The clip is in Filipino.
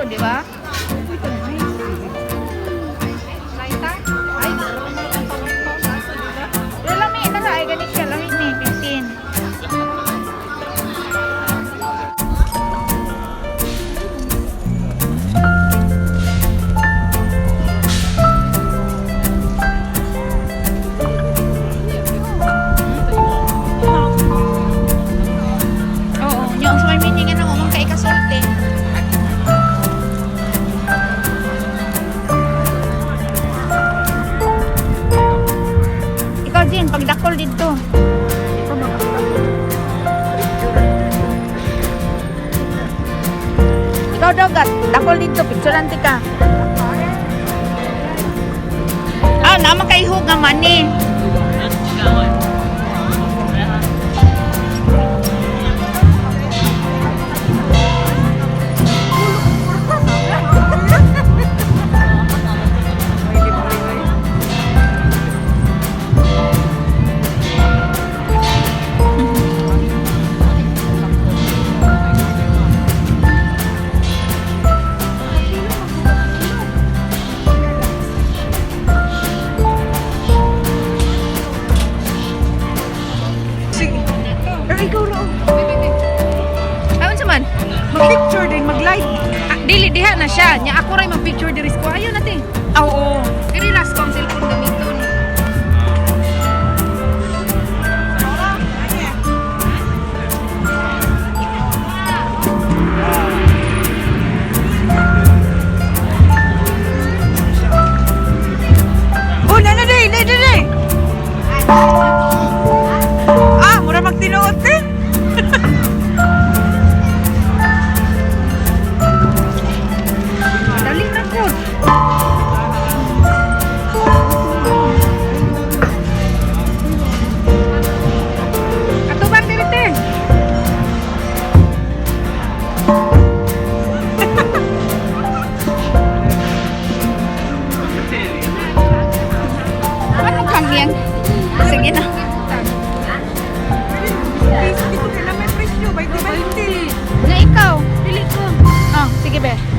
Di ba? Lami na sa ay ganit siya, lami ni 15. Oo, yung sa may meaning ano, umang kay kasulti. Jin, pagdakol dito. Ikaw dogat, dakol dito, picturean ka. Ah, naman kay hug naman eh. Mag-picture din, mag-live. Dili diha na siya. Nya ako ray mag-picture diri ko. Ayo natin. Oo. Diri ras kong cellphone gamiton. Oh, na. Ah, mura magtinuot eh. Dali na ko. Atuban diri te. Ano kang yan? Sige na. Hindi ko na may presyo, 20. Na ikaw, dili ko. Ah, sige be.